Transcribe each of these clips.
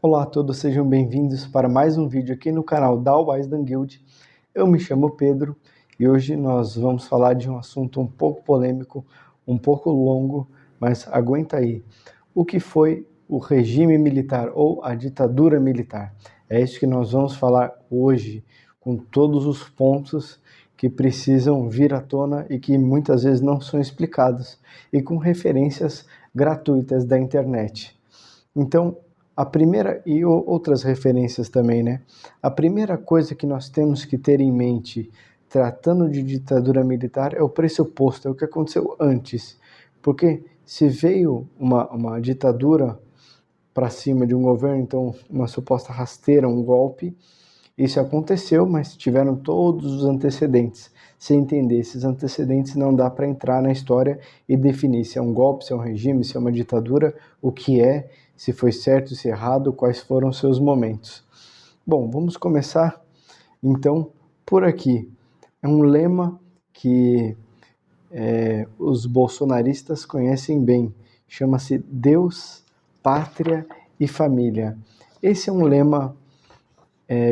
Olá a todos, sejam bem-vindos para mais um vídeo aqui no canal da Wisdom Guild. Eu me chamo Pedro e hoje nós vamos falar de um assunto um pouco polêmico, um pouco longo, mas aguenta aí. O que foi o regime militar ou a ditadura militar? É isso que nós vamos falar hoje, com todos os pontos que precisam vir à tona e que muitas vezes não são explicados, e com referências gratuitas da internet. Então, a primeira, e outras referências também, né? A primeira coisa que nós temos que ter em mente, tratando de ditadura militar, é o pressuposto, é o que aconteceu antes. Porque se veio uma ditadura para cima de um governo, então uma suposta rasteira, um golpe, isso aconteceu, mas tiveram todos os antecedentes. Se entender esses antecedentes, não dá para entrar na história e definir se é um golpe, se é um regime, se é uma ditadura, o que é, se foi certo, se errado, quais foram seus momentos. Bom, vamos começar então por aqui. É um lema que os bolsonaristas conhecem bem, chama-se Deus, Pátria e Família. Esse é um lema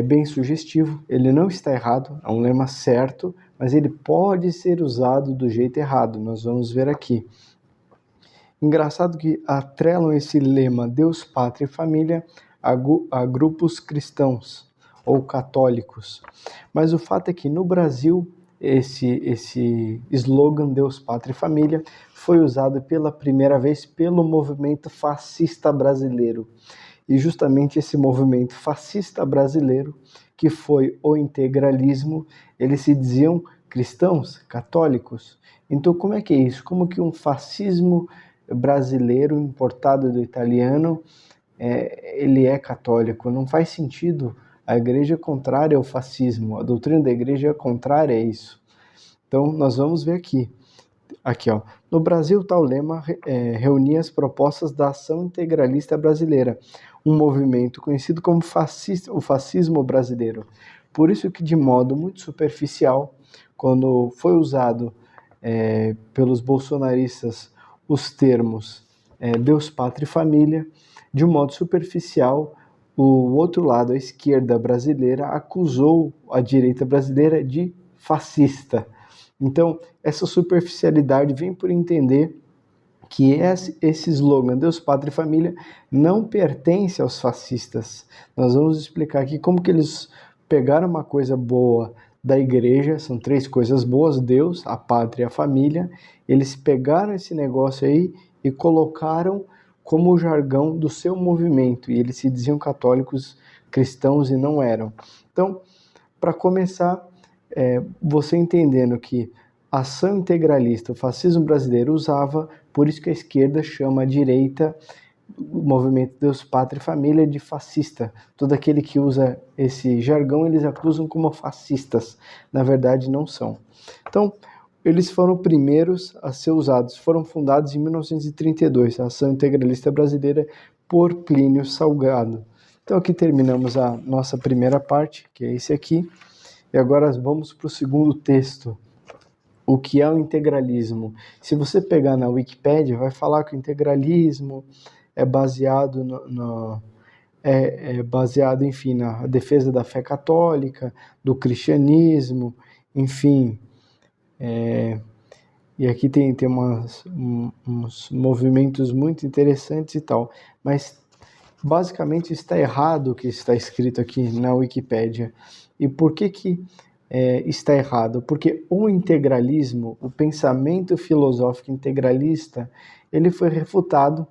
bem sugestivo, ele não está errado, é um lema certo, mas ele pode ser usado do jeito errado, nós vamos ver aqui. Engraçado que atrelam esse lema Deus, Pátria e Família a grupos cristãos ou católicos. Mas o fato é que no Brasil esse slogan Deus, Pátria e Família foi usado pela primeira vez pelo movimento fascista brasileiro. E justamente esse movimento fascista brasileiro, que foi o integralismo, eles se diziam cristãos, católicos. Então como é que é isso? Como que um fascismo brasileiro importado do italiano, ele é católico? Não faz sentido. A igreja é contrária ao fascismo, a doutrina da igreja é contrária a isso. Então nós vamos ver aqui. Aqui, ó. No Brasil, tal lema reunia as propostas da Ação Integralista Brasileira, um movimento conhecido como o fascismo brasileiro. Por isso que, de modo muito superficial, quando foi usado pelos bolsonaristas os termos Deus, Pátria e Família, de um modo superficial, o outro lado, a esquerda brasileira, acusou a direita brasileira de fascista. Então, essa superficialidade vem por entender que esse slogan Deus, Pátria e Família não pertence aos fascistas. Nós vamos explicar aqui como que eles pegaram uma coisa boa da igreja, são três coisas boas, Deus, a pátria e a família, eles pegaram esse negócio aí e colocaram como o jargão do seu movimento, e eles se diziam católicos cristãos e não eram. Então, para começar, você entendendo que a ação integralista, o fascismo brasileiro usava, por isso que a esquerda chama a direita, o movimento Deus, Pátria e Família, de fascista. Todo aquele que usa esse jargão, eles acusam como fascistas. Na verdade, não são. Então, eles foram primeiros a ser usados. Foram fundados em 1932, a Ação Integralista Brasileira, por Plínio Salgado. Então, aqui terminamos a nossa primeira parte, que é esse aqui. E agora vamos para o segundo texto. O que é o integralismo? Se você pegar na Wikipédia, vai falar que o integralismo é baseado baseado, enfim, na defesa da fé católica, do cristianismo, enfim. E aqui tem uns movimentos muito interessantes e tal. Mas, basicamente, está errado o que está escrito aqui na Wikipédia. E por que está errado? Porque o integralismo, o pensamento filosófico integralista, ele foi refutado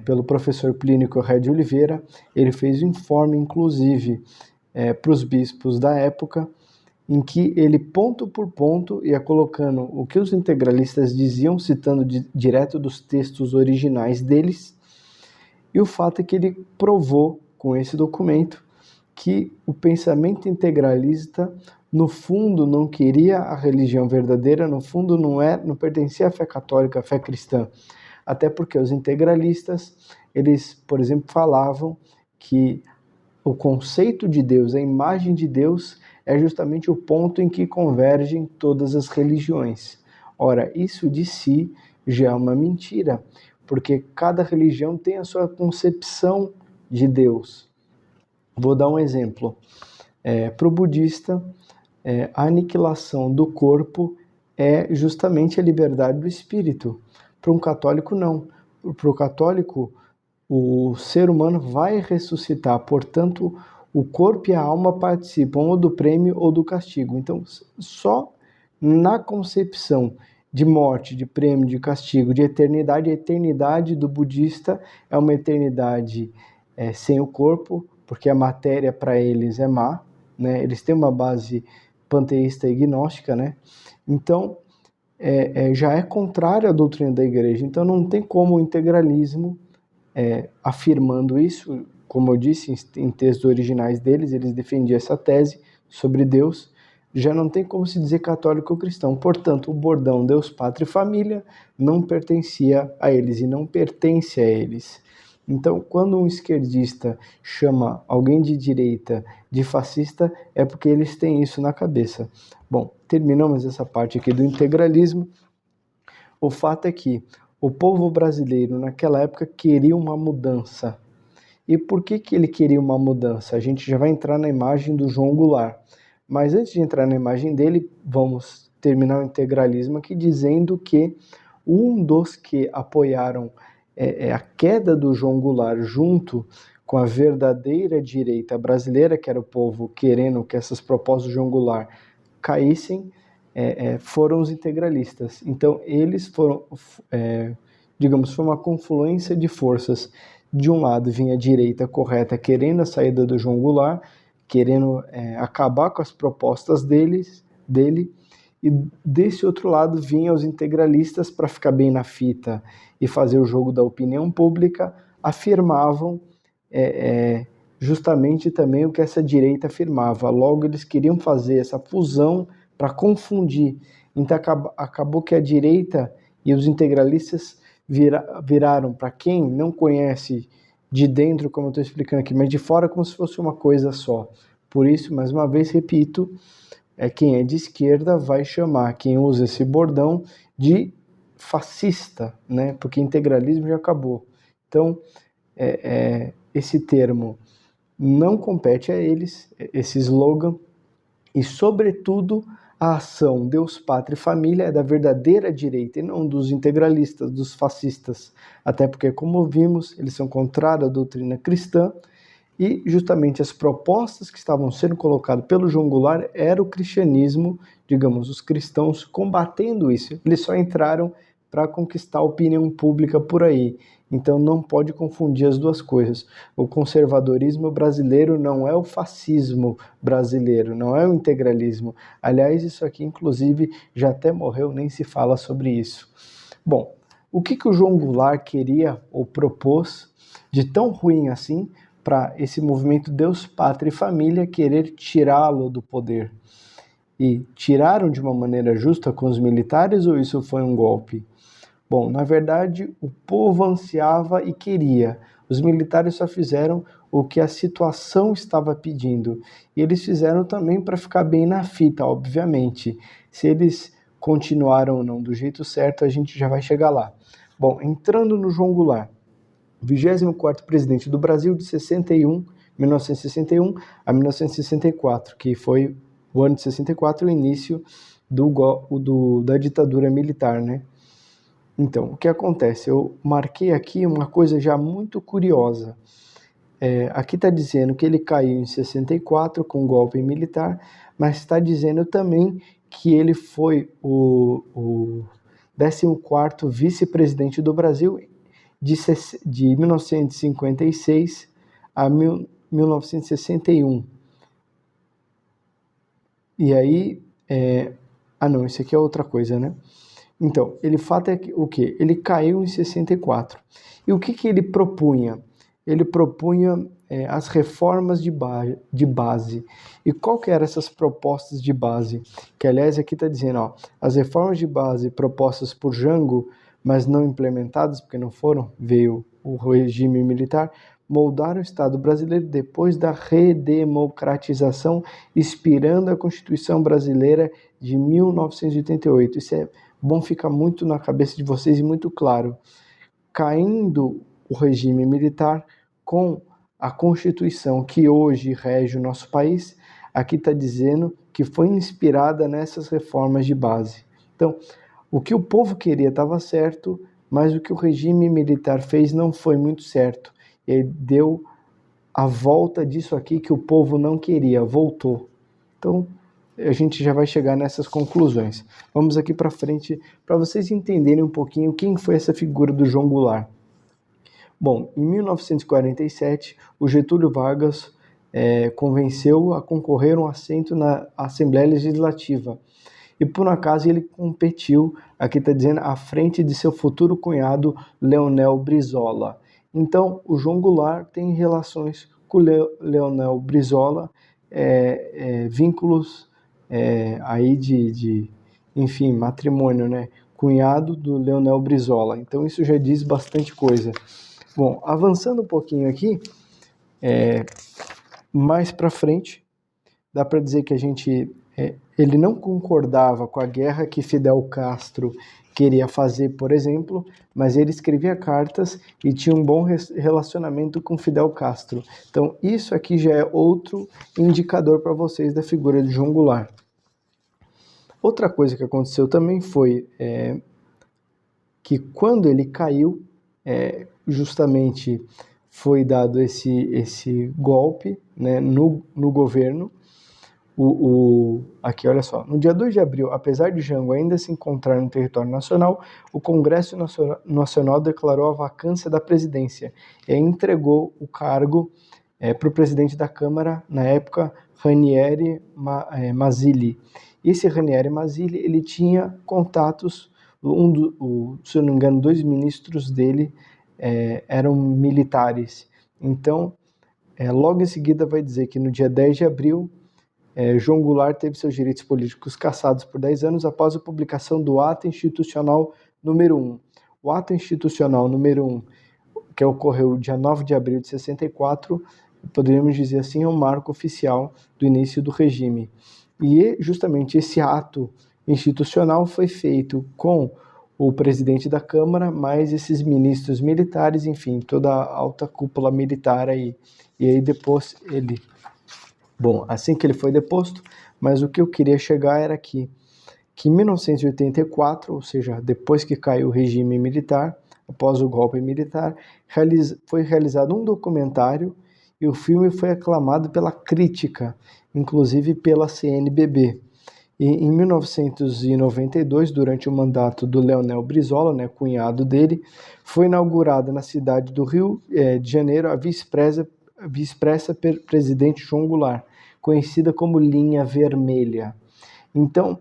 pelo professor Plínio Corrêa de Oliveira. Ele fez um informe, inclusive, para os bispos da época, em que ele, ponto por ponto, ia colocando o que os integralistas diziam, citando direto dos textos originais deles, e o fato é que ele provou, com esse documento, que o pensamento integralista, no fundo, não queria a religião verdadeira, no fundo não pertencia à fé católica, à fé cristã. Até porque os integralistas, eles, por exemplo, falavam que o conceito de Deus, a imagem de Deus, é justamente o ponto em que convergem todas as religiões. Ora, isso de si já é uma mentira, porque cada religião tem a sua concepção de Deus. Vou dar um exemplo. Para o budista, a aniquilação do corpo é justamente a liberdade do espírito. Para um católico, não. Para o católico, o ser humano vai ressuscitar, portanto, o corpo e a alma participam ou do prêmio ou do castigo. Então, só na concepção de morte, de prêmio, de castigo, de eternidade, a eternidade do budista é uma eternidade sem o corpo, porque a matéria para eles é má, né? Eles têm uma base panteísta e gnóstica, né? Então, já é contrário à doutrina da igreja. Então, não tem como o integralismo, afirmando isso, como eu disse, em textos originais deles, eles defendiam essa tese sobre Deus, já não tem como se dizer católico ou cristão. Portanto, o bordão Deus, Pátria e Família não pertencia a eles e não pertence a eles. Então, quando um esquerdista chama alguém de direita de fascista, é porque eles têm isso na cabeça. Bom, terminamos essa parte aqui do integralismo. O fato é que o povo brasileiro, naquela época, queria uma mudança. E por que ele queria uma mudança? A gente já vai entrar na imagem do João Goulart. Mas antes de entrar na imagem dele, vamos terminar o integralismo aqui dizendo que um dos que apoiaram a queda do João Goulart junto com a verdadeira direita brasileira, que era o povo querendo que essas propostas do João Goulart caíssem, foram os integralistas. Então, eles foram, digamos, foi uma confluência de forças. De um lado vinha a direita correta querendo a saída do João Goulart, querendo acabar com as propostas dele, e desse outro lado vinham os integralistas para ficar bem na fita e fazer o jogo da opinião pública, afirmavam justamente também o que essa direita afirmava. Logo, eles queriam fazer essa fusão para confundir. Então, acabou que a direita e os integralistas viraram, para quem não conhece de dentro, como eu estou explicando aqui, mas de fora, como se fosse uma coisa só. Por isso, mais uma vez, repito, quem é de esquerda vai chamar quem usa esse bordão de fascista, né? Porque integralismo já acabou. Então, esse termo não compete a eles, esse slogan, e, sobretudo, a ação Deus, Pátria e Família é da verdadeira direita e não dos integralistas, dos fascistas. Até porque, como vimos, eles são contrários à doutrina cristã e justamente as propostas que estavam sendo colocadas pelo João Goulart era o cristianismo, digamos, os cristãos combatendo isso. Eles só entraram para conquistar a opinião pública por aí. Então não pode confundir as duas coisas. O conservadorismo brasileiro não é o fascismo brasileiro, não é o integralismo. Aliás, isso aqui, inclusive, já até morreu, nem se fala sobre isso. Bom, o que o João Goulart queria ou propôs de tão ruim assim para esse movimento Deus, Pátria e Família querer tirá-lo do poder? E tiraram de uma maneira justa com os militares ou isso foi um golpe? Bom, na verdade, o povo ansiava e queria. Os militares só fizeram o que a situação estava pedindo. E eles fizeram também para ficar bem na fita, obviamente. Se eles continuaram ou não do jeito certo, a gente já vai chegar lá. Bom, entrando no João Goulart, 24º presidente do Brasil de 1961 a 1964, que foi o ano de 64, o início da ditadura militar, né? Então, o que acontece? Eu marquei aqui uma coisa já muito curiosa. Aqui está dizendo que ele caiu em 64 com um golpe militar, mas está dizendo também que ele foi o 14º vice-presidente do Brasil de 1956 a 1961. E aí... não, isso aqui é outra coisa, né? Então, o fato é que o quê? Ele caiu em 64. E o que ele propunha? Ele propunha as reformas de base. E qual que eram essas propostas de base? Que, aliás, aqui está dizendo, as reformas de base propostas por Jango, mas não implementadas, porque não foram, veio o regime militar, moldaram o Estado brasileiro depois da redemocratização, inspirando a Constituição Brasileira de 1988. Isso é bom ficar muito na cabeça de vocês e muito claro. Caindo o regime militar, com a Constituição que hoje rege o nosso país, aqui está dizendo que foi inspirada nessas reformas de base. Então, o que o povo queria estava certo, mas o que o regime militar fez não foi muito certo. E aí deu a volta disso aqui que o povo não queria, voltou. Então, a gente já vai chegar nessas conclusões. Vamos aqui para frente para vocês entenderem um pouquinho quem foi essa figura do João Goulart. Bom, em 1947, o Getúlio Vargas convenceu a concorrer a um assento na Assembleia Legislativa. E por um acaso ele competiu, aqui está dizendo, à frente de seu futuro cunhado, Leonel Brizola. Então, o João Goulart tem relações com Leonel Brizola, vínculos aí enfim, matrimônio, né? Cunhado do Leonel Brizola. Então, isso já diz bastante coisa. Bom, avançando um pouquinho aqui, mais para frente, dá para dizer que ele não concordava com a guerra que Fidel Castro queria fazer, por exemplo, mas ele escrevia cartas e tinha um bom relacionamento com Fidel Castro. Então, isso aqui já é outro indicador para vocês da figura de João Goulart. Outra coisa que aconteceu também foi que quando ele caiu, justamente foi dado esse golpe, né, no governo. Aqui, olha só, no dia 2 de abril, apesar de Jango ainda se encontrar no território nacional, o Congresso Nacional declarou a vacância da presidência e entregou o cargo para o presidente da Câmara, na época, Ranieri Mazzilli. Esse Ranieri Mazzilli, ele tinha contatos, se eu não me engano, 2 ministros dele eram militares. Então, logo em seguida vai dizer que no dia 10 de abril, João Goulart teve seus direitos políticos cassados por 10 anos após a publicação do Ato Institucional número 1. O Ato Institucional número 1, que ocorreu dia 9 de abril de 64, poderíamos dizer assim, é um marco oficial do início do regime. E justamente esse ato institucional foi feito com o presidente da Câmara, mais esses ministros militares, enfim, toda a alta cúpula militar aí. E aí depois Bom, assim que ele foi deposto, mas o que eu queria chegar era que em 1984, ou seja, depois que caiu o regime militar, após o golpe militar, foi realizado um documentário e o filme foi aclamado pela crítica, inclusive pela CNBB. E em 1992, durante o mandato do Leonel Brizola, né, cunhado dele, foi inaugurada na cidade do Rio de Janeiro a Via-Expressa Presidente João Goulart, conhecida como Linha Vermelha. Então,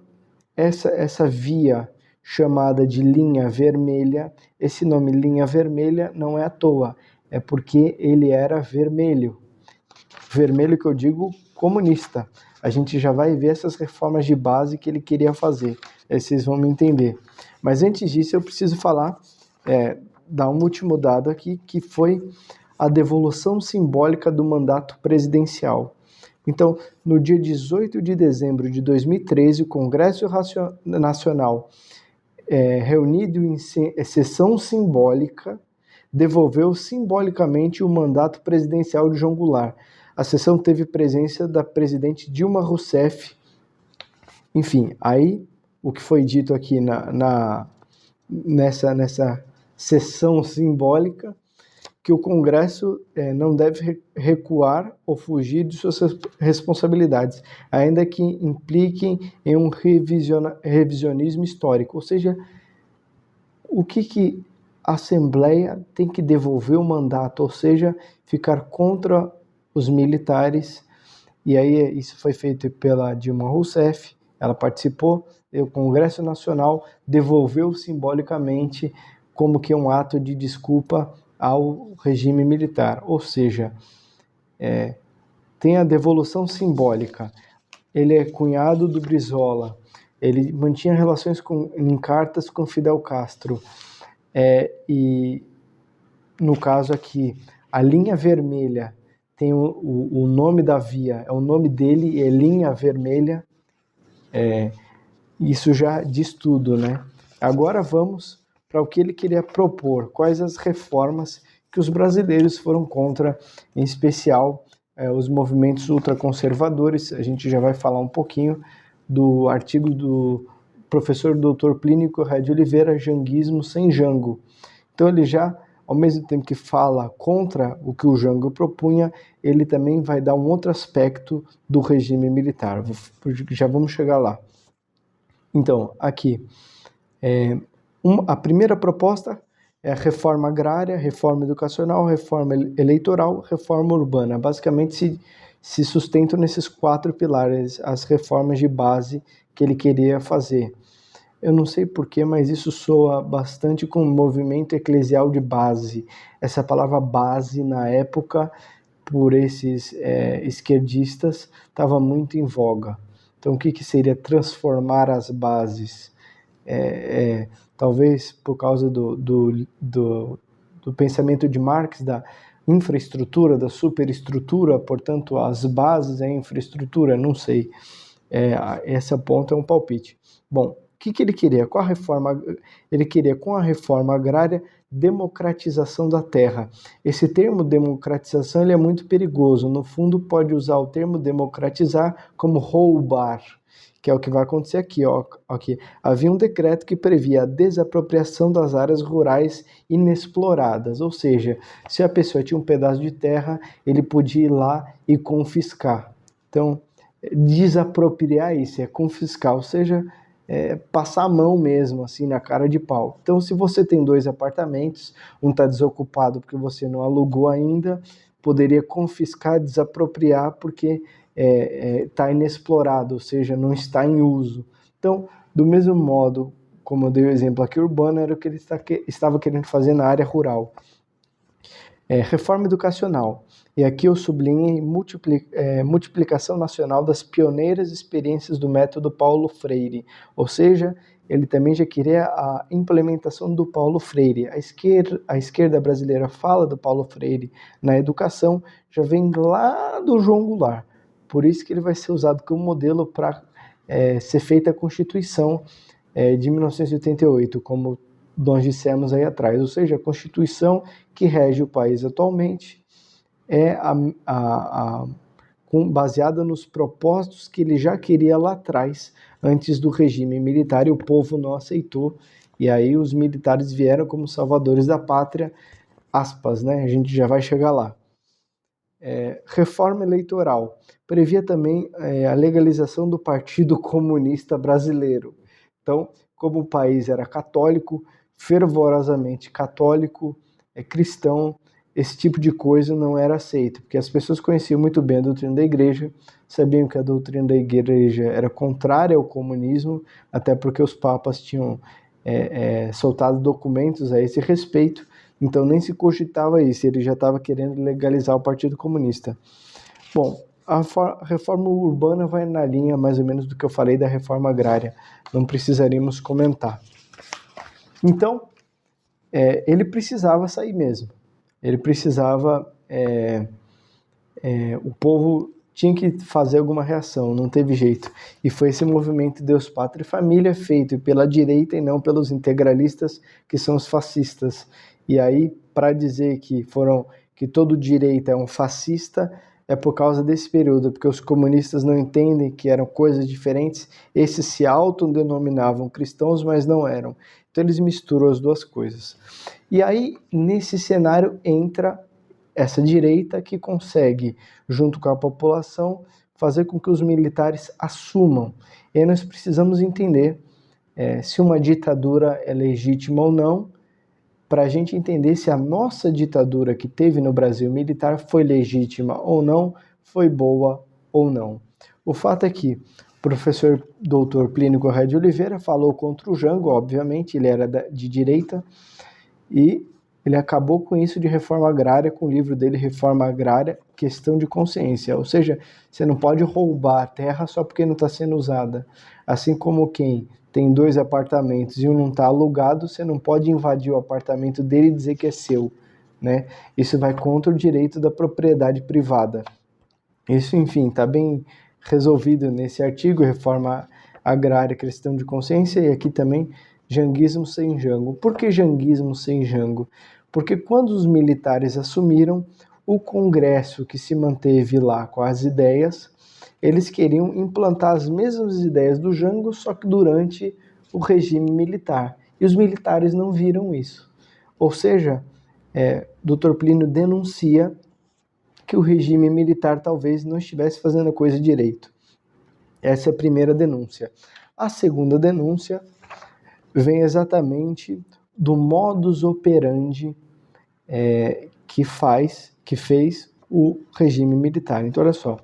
essa via chamada de Linha Vermelha, esse nome Linha Vermelha não é à toa, é porque ele era vermelho. Vermelho que eu digo comunista. A gente já vai ver essas reformas de base que ele queria fazer. Aí vocês vão me entender. Mas antes disso, eu preciso dar um último dado aqui, que foi a devolução simbólica do mandato presidencial. Então, no dia 18 de dezembro de 2013, o Congresso Nacional, reunido em sessão simbólica, devolveu simbolicamente o mandato presidencial de João Goulart. A sessão teve presença da presidente Dilma Rousseff. Enfim, aí o que foi dito aqui nessa sessão simbólica, que o Congresso não deve recuar ou fugir de suas responsabilidades, ainda que impliquem em um revisionismo histórico. Ou seja, o que a Assembleia tem que devolver o mandato, ou seja, ficar contra os militares. E aí isso foi feito pela Dilma Rousseff, ela participou, e o Congresso Nacional devolveu simbolicamente como que um ato de desculpa ao regime militar, ou seja, tem a devolução simbólica. Ele é cunhado do Brizola, ele mantinha relações em cartas com Fidel Castro, e no caso aqui, a linha vermelha tem o nome da via, é o nome dele, é Linha Vermelha, isso já diz tudo, né? Agora vamos para o que ele queria propor, quais as reformas que os brasileiros foram contra, em especial, os movimentos ultraconservadores. A gente já vai falar um pouquinho do artigo do professor Dr. Plínio Corrêa de Oliveira, Janguismo sem Jango. Então ele já, ao mesmo tempo que fala contra o que o Jango propunha, ele também vai dar um outro aspecto do regime militar. Já vamos chegar lá. Então, aqui, a primeira proposta é a reforma agrária, reforma educacional, reforma eleitoral, reforma urbana. Basicamente se sustentam nesses 4 pilares, as reformas de base que ele queria fazer. Eu não sei porquê, mas isso soa bastante com o movimento eclesial de base. Essa palavra base, na época, por esses esquerdistas, estava muito em voga. Então, o que seria transformar as bases? Talvez por causa do pensamento de Marx, da infraestrutura, da superestrutura, portanto, as bases é a infraestrutura, não sei. Esse ponto é um palpite. Bom, o que ele queria? Com a reforma, ele queria, com a reforma agrária, democratização da terra. Esse termo democratização ele é muito perigoso. No fundo, pode usar o termo democratizar como roubar, que é o que vai acontecer aqui. Aqui. Havia um decreto que previa a desapropriação das áreas rurais inexploradas, ou seja, se a pessoa tinha um pedaço de terra, ele podia ir lá e confiscar. Então, desapropriar isso é confiscar, ou seja, passar a mão mesmo, assim, na cara de pau. Então, se você tem 2 apartamentos, um está desocupado porque você não alugou ainda, poderia confiscar, desapropriar porque está inexplorado, ou seja, não está em uso. Então, do mesmo modo, como eu dei o exemplo aqui, urbano era o que ele estava querendo fazer na área rural. Reforma educacional. E aqui eu sublinhei multiplicação nacional das pioneiras experiências do método Paulo Freire. Ou seja, ele também já queria a implementação do Paulo Freire. A esquerda brasileira fala do Paulo Freire na educação, já vem lá do João Goulart. Por isso que ele vai ser usado como modelo para ser feita a Constituição de 1988, como nós dissemos aí atrás. Ou seja, a Constituição que rege o país atualmente é baseada nos propósitos que ele já queria lá atrás, antes do regime militar, e o povo não aceitou. E aí os militares vieram como salvadores da pátria, aspas, né? A gente já vai chegar lá. Reforma eleitoral. Previa também a legalização do Partido Comunista Brasileiro. Então, como o país era católico, fervorosamente católico, cristão, esse tipo de coisa não era aceito, porque as pessoas conheciam muito bem a doutrina da igreja, sabiam que a doutrina da igreja era contrária ao comunismo, até porque os papas tinham soltado documentos a esse respeito, então nem se cogitava isso, ele já estava querendo legalizar o Partido Comunista. Bom, a reforma urbana vai na linha mais ou menos do que eu falei da reforma agrária, não precisaríamos comentar. Então, ele precisava sair mesmo. Ele precisava, o povo tinha que fazer alguma reação, não teve jeito. E foi esse movimento Deus, Pátria e Família feito pela direita e não pelos integralistas, que são os fascistas. E aí, para dizer que todo direita é um fascista, é por causa desse período, porque os comunistas não entendem que eram coisas diferentes, esses se autodenominavam cristãos, mas não eram. Então eles misturam as duas coisas. E aí, nesse cenário, entra essa direita que consegue, junto com a população, fazer com que os militares assumam. E aí nós precisamos entender se uma ditadura é legítima ou não, para a gente entender se a nossa ditadura que teve no Brasil militar foi legítima ou não, foi boa ou não. O fato é que o professor Dr. Plínio Corrêa de Oliveira falou contra o Jango, obviamente, ele era de direita, e ele acabou com isso de reforma agrária, com o livro dele, Reforma Agrária, Questão de Consciência. Ou seja, você não pode roubar a terra só porque não está sendo usada. Assim como quem tem 2 apartamentos e um não está alugado, você não pode invadir o apartamento dele e dizer que é seu, né? Isso vai contra o direito da propriedade privada. Isso, enfim, está bem resolvido nesse artigo, Reforma Agrária, Questão de Consciência, e aqui também, Janguismo sem Jango. Por que janguismo sem Jango? Porque quando os militares assumiram, o Congresso que se manteve lá com as ideias, eles queriam implantar as mesmas ideias do Jango, só que durante o regime militar. E os militares não viram isso. Ou seja, Dr. Plínio denuncia que o regime militar talvez não estivesse fazendo a coisa direito. Essa é a primeira denúncia. A segunda denúncia vem exatamente do modus operandi que fez o regime militar. Então, olha só,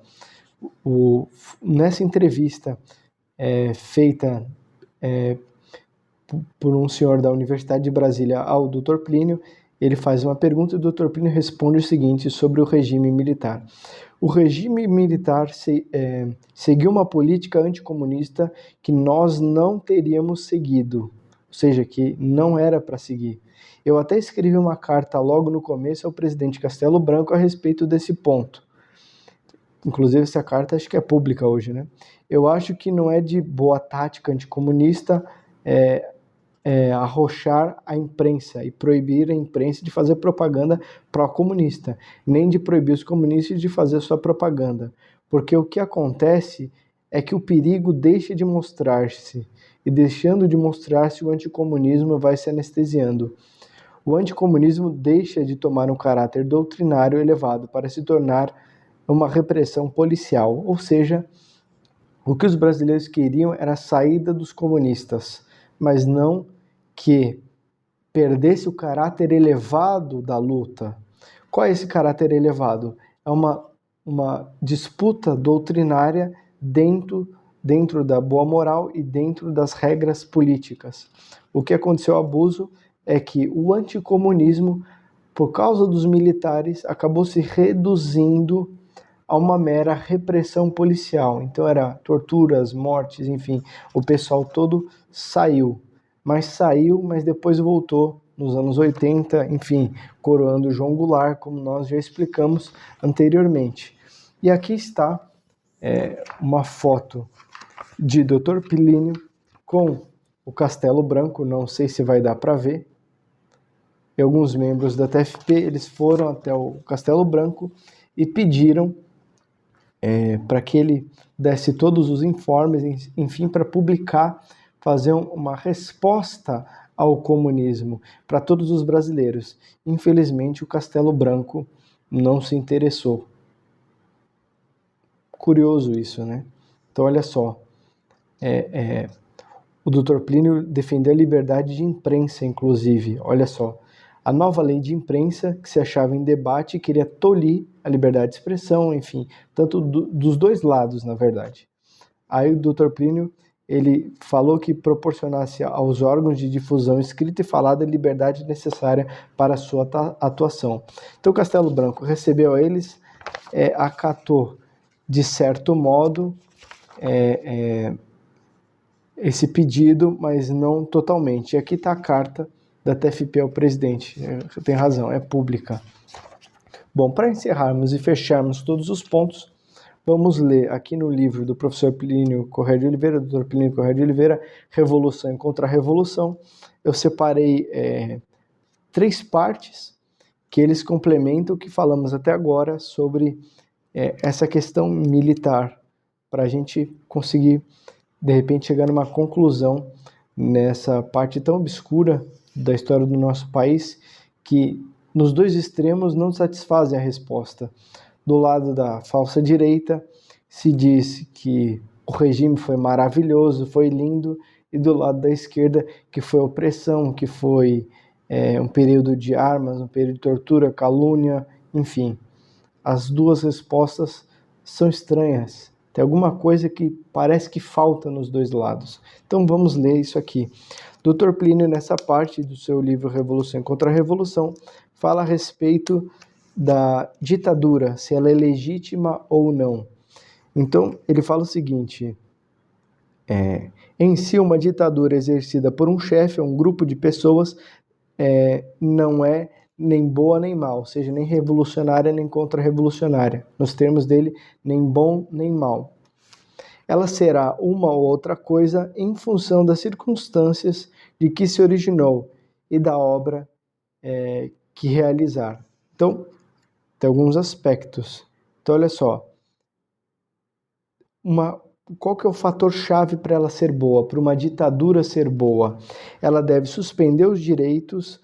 nessa entrevista feita por um senhor da Universidade de Brasília ao Dr. Plínio, ele faz uma pergunta e o Dr. Plínio responde o seguinte sobre o regime militar. O regime militar seguiu uma política anticomunista que nós não teríamos seguido, ou seja, que não era para seguir. Eu até escrevi uma carta logo no começo ao presidente Castelo Branco a respeito desse ponto. Inclusive, essa carta acho que é pública hoje, né? Eu acho que não é de boa tática anticomunista arrochar a imprensa e proibir a imprensa de fazer propaganda pró-comunista, nem de proibir os comunistas de fazer sua propaganda. Porque o que acontece é que o perigo deixa de mostrar-se, e deixando de mostrar-se, o anticomunismo vai se anestesiando. O anticomunismo deixa de tomar um caráter doutrinário elevado para se tornar uma repressão policial, ou seja, o que os brasileiros queriam era a saída dos comunistas, mas não que perdesse o caráter elevado da luta. Qual é esse caráter elevado? É uma disputa doutrinária dentro da boa moral e dentro das regras políticas. O que aconteceu, abuso, é que o anticomunismo, por causa dos militares, acabou se reduzindo a uma mera repressão policial. Então era torturas, mortes, enfim, o pessoal todo saiu, mas depois voltou nos anos 80, enfim, coroando João Goulart, como nós já explicamos anteriormente. E aqui está uma foto de Dr. Plínio com o Castelo Branco, não sei se vai dar para ver. E alguns membros da TFP, eles foram até o Castelo Branco e pediram para que ele desse todos os informes, enfim, para publicar, fazer uma resposta ao comunismo para todos os brasileiros. Infelizmente, o Castelo Branco não se interessou. Curioso isso, né? Então, olha só, o Dr. Plínio defendeu a liberdade de imprensa, inclusive, olha só. A nova lei de imprensa, que se achava em debate, queria tolir a liberdade de expressão, enfim, tanto dos dois lados, na verdade. Aí o Dr. Plínio, ele falou que proporcionasse aos órgãos de difusão escrita e falada a liberdade necessária para a sua atuação. Então Castelo Branco recebeu a eles, acatou, de certo modo, esse pedido, mas não totalmente. E aqui está a carta da TFP ao presidente. Você tem razão, é pública. Bom, para encerrarmos e fecharmos todos os pontos, vamos ler aqui no livro do professor Plínio Corrêa de Oliveira, Dr. Plínio Corrêa de Oliveira, Revolução e Contra-Revolução. Eu separei 3 partes que eles complementam o que falamos até agora sobre essa questão militar, para a gente conseguir, de repente, chegar numa conclusão nessa parte tão obscura da história do nosso país, que nos dois extremos não satisfazem a resposta. Do lado da falsa direita, se diz que o regime foi maravilhoso, foi lindo, e do lado da esquerda, que foi opressão, que foi um período de armas, um período de tortura, calúnia, enfim. As duas respostas são estranhas. Tem alguma coisa que parece que falta nos dois lados. Então vamos ler isso aqui. Dr. Plínio, nessa parte do seu livro Revolução e Contra-Revolução, fala a respeito da ditadura, se ela é legítima ou não. Então, ele fala o seguinte: em si, uma ditadura exercida por um chefe ou um grupo de pessoas não é nem boa nem mal, ou seja, nem revolucionária nem contra-revolucionária. Nos termos dele, nem bom nem mal. Ela será uma ou outra coisa em função das circunstâncias de que se originou e da obra que realizar. Então, tem alguns aspectos. Então, olha só, qual que é o fator-chave para ela ser boa, para uma ditadura ser boa? Ela deve suspender os direitos,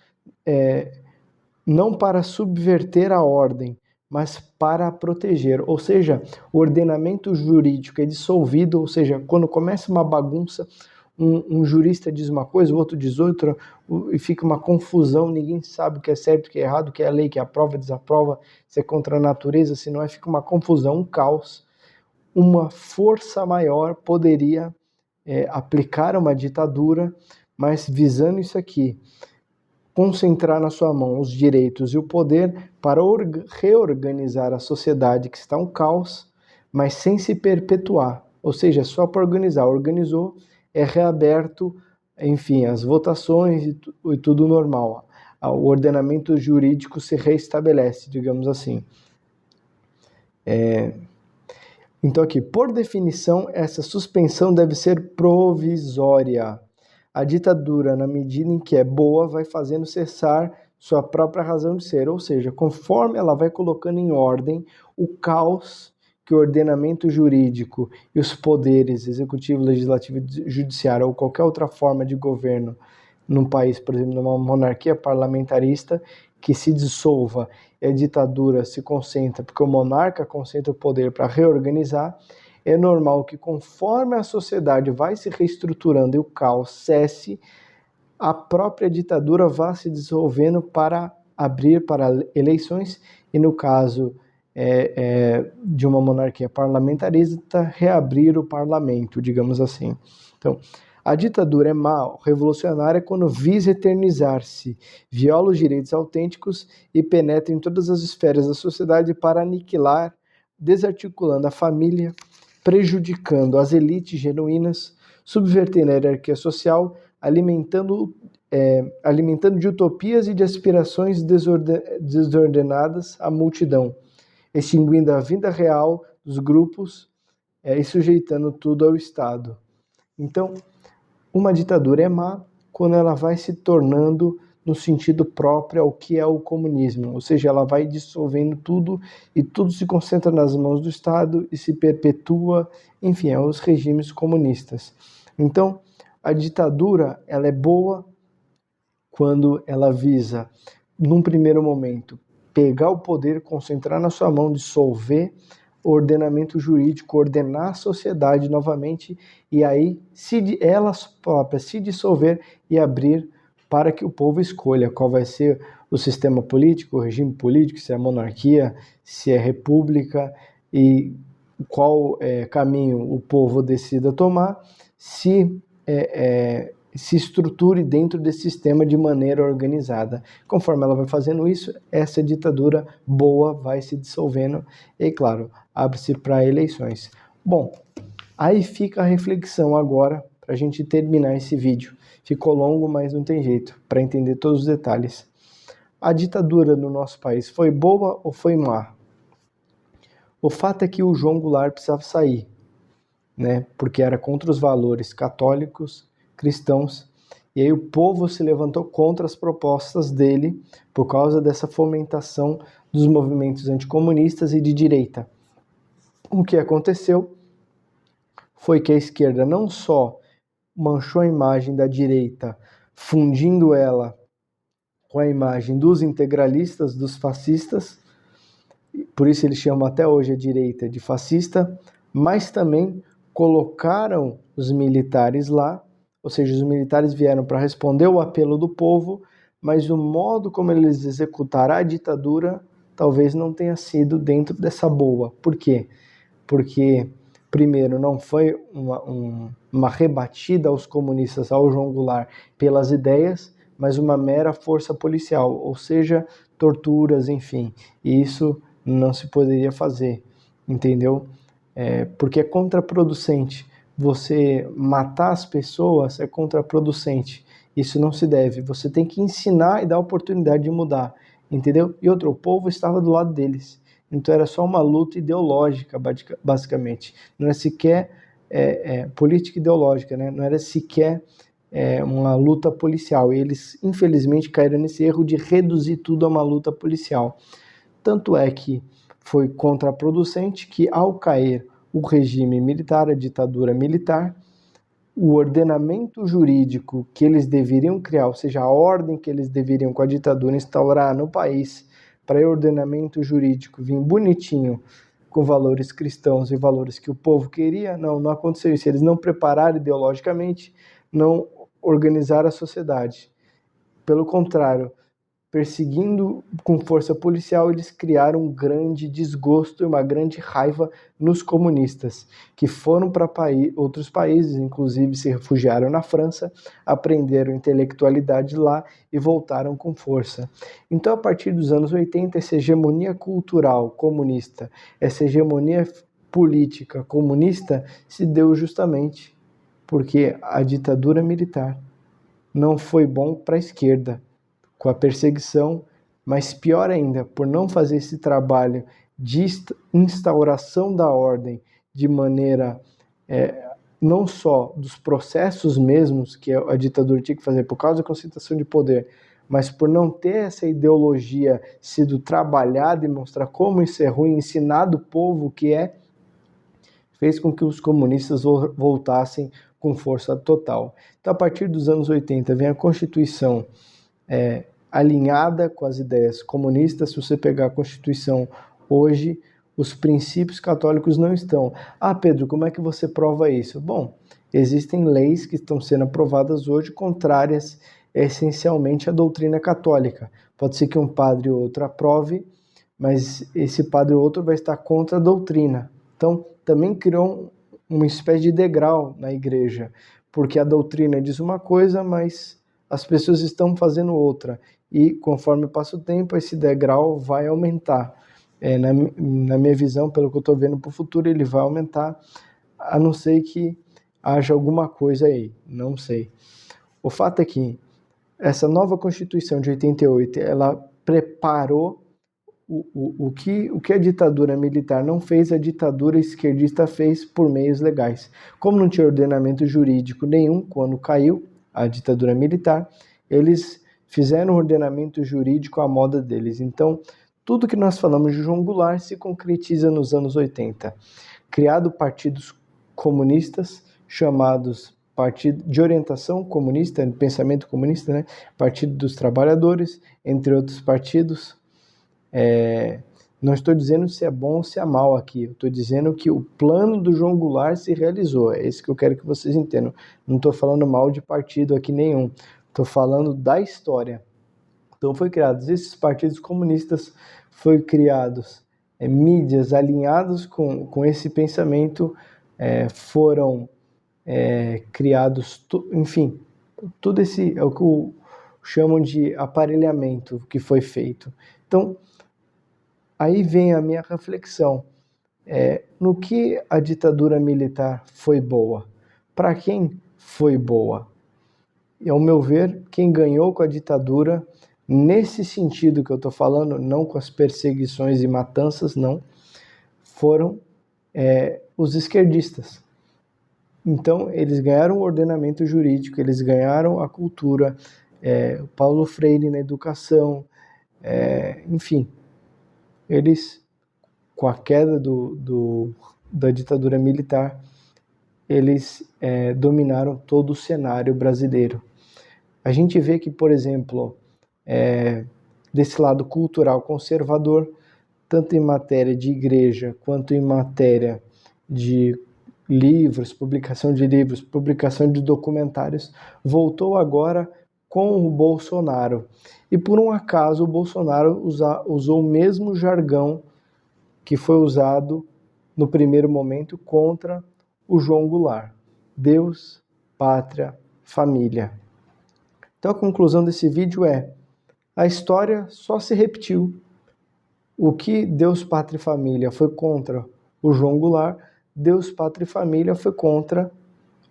não para subverter a ordem, mas para proteger. Ou seja, o ordenamento jurídico é dissolvido, ou seja, quando começa uma bagunça, um jurista diz uma coisa, o outro diz outra, e fica uma confusão, ninguém sabe o que é certo, o que é errado, o que é a lei, o que é aprova, desaprova, se é contra a natureza, se não é, fica uma confusão, um caos. Uma força maior poderia aplicar uma ditadura, mas visando isso aqui, concentrar na sua mão os direitos e o poder para reorganizar a sociedade que está um caos, mas sem se perpetuar. Ou seja, só para organizar. Organizou, é reaberto, enfim, as votações e tudo normal. O ordenamento jurídico se reestabelece, digamos assim. Então aqui, por definição, essa suspensão deve ser provisória. A ditadura, na medida em que é boa, vai fazendo cessar sua própria razão de ser, ou seja, conforme ela vai colocando em ordem o caos que o ordenamento jurídico e os poderes executivo, legislativo e judiciário ou qualquer outra forma de governo num país, por exemplo, numa monarquia parlamentarista, que se dissolva e a ditadura se concentra, porque o monarca concentra o poder para reorganizar, é normal que conforme a sociedade vai se reestruturando e o caos cesse, a própria ditadura vá se dissolvendo para abrir para eleições e, no caso de uma monarquia parlamentarista, reabrir o parlamento, digamos assim. Então, a ditadura é má, revolucionária, quando visa eternizar-se, viola os direitos autênticos e penetra em todas as esferas da sociedade para aniquilar, desarticulando a família, prejudicando as elites genuínas, subvertendo a hierarquia social, alimentando de utopias e de aspirações desordenadas a multidão, extinguindo a vida real dos grupos e sujeitando tudo ao Estado. Então, uma ditadura é má quando ela vai se tornando no sentido próprio ao que é o comunismo, ou seja, ela vai dissolvendo tudo e tudo se concentra nas mãos do Estado e se perpetua, enfim, aos regimes comunistas. Então, a ditadura, ela é boa quando ela visa, num primeiro momento, pegar o poder, concentrar na sua mão, dissolver o ordenamento jurídico, ordenar a sociedade novamente e aí elas próprias se dissolver e abrir para que o povo escolha qual vai ser o sistema político, o regime político, se é monarquia, se é república e qual caminho o povo decida tomar, se estruture dentro desse sistema de maneira organizada. Conforme ela vai fazendo isso, essa ditadura boa vai se dissolvendo e, claro, abre-se para eleições. Bom, aí fica a reflexão agora para a gente terminar esse vídeo. Ficou longo, mas não tem jeito para entender todos os detalhes. A ditadura no nosso país foi boa ou foi má? O fato é que o João Goulart precisava sair, né? Porque era contra os valores católicos, cristãos, e aí o povo se levantou contra as propostas dele por causa dessa fomentação dos movimentos anticomunistas e de direita. O que aconteceu foi que a esquerda não só manchou a imagem da direita, fundindo ela com a imagem dos integralistas, dos fascistas, por isso eles chamam até hoje a direita de fascista, mas também colocaram os militares lá, ou seja, os militares vieram para responder o apelo do povo, mas o modo como eles executaram a ditadura talvez não tenha sido dentro dessa boa. Por quê? Porque, primeiro, não foi uma rebatida aos comunistas, ao João Goulart, pelas ideias, mas uma mera força policial, ou seja, torturas, enfim. E isso não se poderia fazer, entendeu? Porque é contraproducente. Você matar as pessoas é contraproducente. Isso não se deve. Você tem que ensinar e dar oportunidade de mudar, entendeu? E outro, o povo estava do lado deles. Então era só uma luta ideológica, basicamente. Não era sequer política ideológica, né? Não era sequer uma luta policial. E eles, infelizmente, caíram nesse erro de reduzir tudo a uma luta policial. Tanto é que foi contraproducente que, ao cair o regime militar, a ditadura militar, o ordenamento jurídico que eles deveriam criar, ou seja, a ordem que eles deveriam com a ditadura instaurar no país, para o ordenamento jurídico vir bonitinho, com valores cristãos e valores que o povo queria, não aconteceu isso. Eles não prepararam ideologicamente, não organizaram a sociedade. Pelo contrário, perseguindo com força policial, eles criaram um grande desgosto e uma grande raiva nos comunistas, que foram para outros países, inclusive se refugiaram na França, aprenderam intelectualidade lá e voltaram com força. Então, a partir dos anos 80, essa hegemonia cultural comunista, essa hegemonia política comunista se deu justamente porque a ditadura militar não foi bom para a esquerda, com a perseguição, mas pior ainda, por não fazer esse trabalho de instauração da ordem de maneira não só dos processos mesmos que a ditadura tinha que fazer por causa da concentração de poder, mas por não ter essa ideologia sido trabalhada e mostrar como isso é ruim, ensinado o povo o que é, fez com que os comunistas voltassem com força total. Então, a partir dos anos 80, vem a Constituição alinhada com as ideias comunistas. Se você pegar a Constituição hoje, os princípios católicos não estão. Ah, Pedro, como é que você prova isso? Bom, existem leis que estão sendo aprovadas hoje contrárias essencialmente à doutrina católica. Pode ser que um padre ou outro aprove, mas esse padre ou outro vai estar contra a doutrina. Então, também criou uma espécie de degrau na igreja, porque a doutrina diz uma coisa, mas as pessoas estão fazendo outra. E conforme passa o tempo, esse degrau vai aumentar. Na minha visão, pelo que eu estou vendo para o futuro, ele vai aumentar, a não ser que haja alguma coisa aí, não sei. O fato é que essa nova Constituição de 88, ela preparou o que a ditadura militar não fez, a ditadura esquerdista fez por meios legais. Como não tinha ordenamento jurídico nenhum quando caiu a ditadura militar, eles fizeram um ordenamento jurídico à moda deles. Então, tudo que nós falamos de João Goulart se concretiza nos anos 80. Criado partidos comunistas, chamados Partido de Orientação Comunista, Pensamento Comunista, né? Partido dos Trabalhadores, entre outros partidos. Não estou dizendo se é bom ou se é mal aqui, eu estou dizendo que o plano do João Goulart se realizou, é isso que eu quero que vocês entendam. Não estou falando mal de partido aqui nenhum, estou falando da história. Então foi criados esses partidos comunistas, foi criados mídias alinhadas com esse pensamento, foram criados, enfim, tudo esse é o que chamam de aparelhamento que foi feito. Então, aí vem a minha reflexão. No que a ditadura militar foi boa? Para quem foi boa? E, ao meu ver, quem ganhou com a ditadura, nesse sentido que eu estou falando, não com as perseguições e matanças, não, foram os esquerdistas. Então, eles ganharam o ordenamento jurídico, eles ganharam a cultura, Paulo Freire na educação, enfim, eles, com a queda da ditadura militar, eles dominaram todo o cenário brasileiro. A gente vê que, por exemplo, desse lado cultural conservador, tanto em matéria de igreja, quanto em matéria de livros, publicação de documentários, voltou agora com o Bolsonaro. E por um acaso o Bolsonaro usou o mesmo jargão que foi usado no primeiro momento contra o João Goulart. Deus, pátria, família. Então a conclusão desse vídeo a história só se repetiu. O que Deus, pátria e família foi contra o João Goulart, Deus, pátria e família foi contra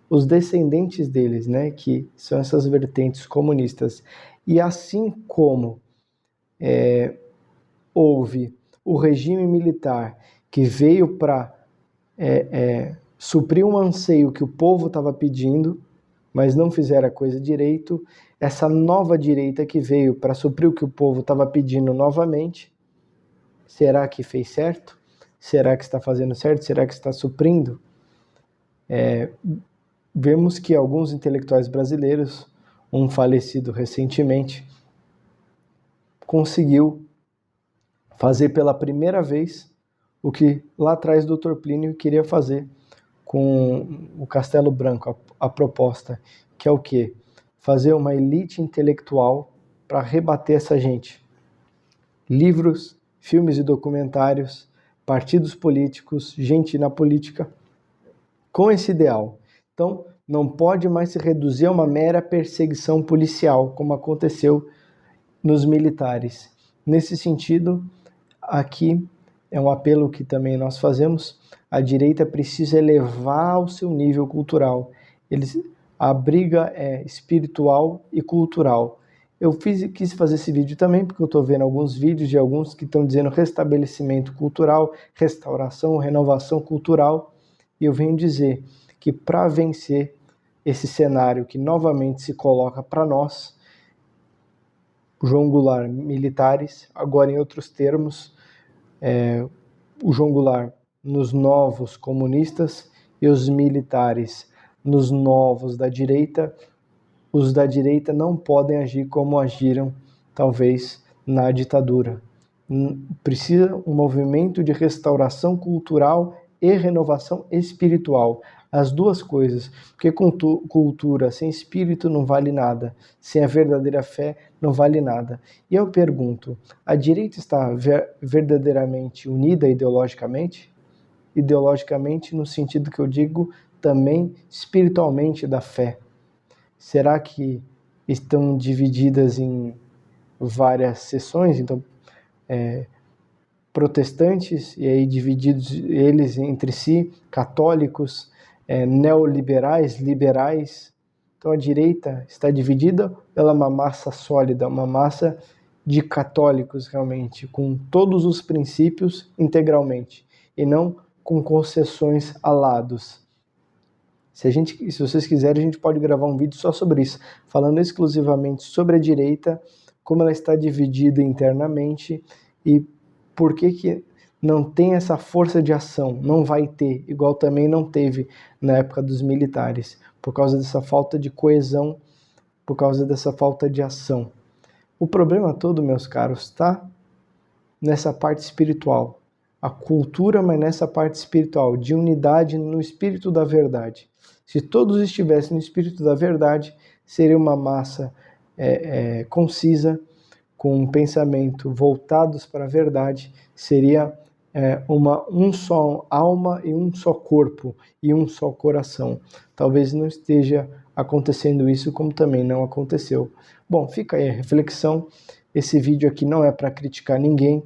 os descendentes deles, né, que são essas vertentes comunistas. E assim como houve o regime militar que veio para suprir um anseio que o povo estava pedindo, mas não fizeram a coisa direito. Essa nova direita que veio para suprir o que o povo estava pedindo novamente, será que fez certo? Será que está fazendo certo? Será que está suprindo? Vemos que alguns intelectuais brasileiros, um falecido recentemente, conseguiu fazer pela primeira vez o que lá atrás o Dr. Plínio queria fazer com o Castelo Branco, a proposta, que é o quê? Fazer uma elite intelectual para rebater essa gente. Livros, filmes e documentários, partidos políticos, gente na política, com esse ideal. Então, não pode mais se reduzir a uma mera perseguição policial, como aconteceu nos militares. Nesse sentido, aqui é um apelo que também nós fazemos, a direita precisa elevar o seu nível cultural. A briga é espiritual e cultural. Eu quis fazer esse vídeo também porque eu estou vendo alguns vídeos de alguns que estão dizendo restabelecimento cultural, restauração, renovação cultural, e eu venho dizer que para vencer esse cenário que novamente se coloca para nós, João Goulart, militares, agora em outros termos, o João Goulart nos novos comunistas e os militares nos novos da direita. Os da direita não podem agir como agiram, talvez, na ditadura. Precisa um movimento de restauração cultural e renovação espiritual. As duas coisas, porque cultura sem espírito não vale nada, sem a verdadeira fé não vale nada. E eu pergunto, a direita está verdadeiramente unida ideologicamente? Ideologicamente no sentido que eu digo também espiritualmente da fé. Será que estão divididas em várias seções? Então, protestantes, e aí divididos eles entre si, católicos, neoliberais, liberais. Então a direita está dividida, ela é uma massa sólida, uma massa de católicos realmente, com todos os princípios integralmente, e não com concessões a lados. Se vocês quiserem, a gente pode gravar um vídeo só sobre isso, falando exclusivamente sobre a direita, como ela está dividida internamente e por que não tem essa força de ação, não vai ter, igual também não teve na época dos militares, por causa dessa falta de coesão, por causa dessa falta de ação. O problema todo, meus caros, está nessa parte espiritual. A cultura, mas nessa parte espiritual, de unidade no espírito da verdade. Se todos estivessem no espírito da verdade, seria uma massa concisa, com um pensamento voltados para a verdade, seria um só alma e um só corpo e um só coração. Talvez não esteja acontecendo isso, como também não aconteceu. Bom, fica aí a reflexão. Esse vídeo aqui não é para criticar ninguém.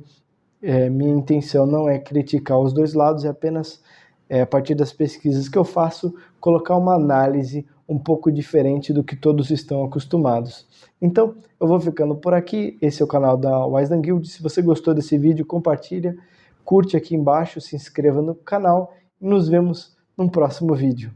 Minha intenção não é criticar os dois lados, é apenas, a partir das pesquisas que eu faço, colocar uma análise um pouco diferente do que todos estão acostumados. Então, eu vou ficando por aqui. Esse é o canal da Wise Than Guild. Se você gostou desse vídeo, compartilha, curte aqui embaixo, se inscreva no canal e nos vemos no próximo vídeo.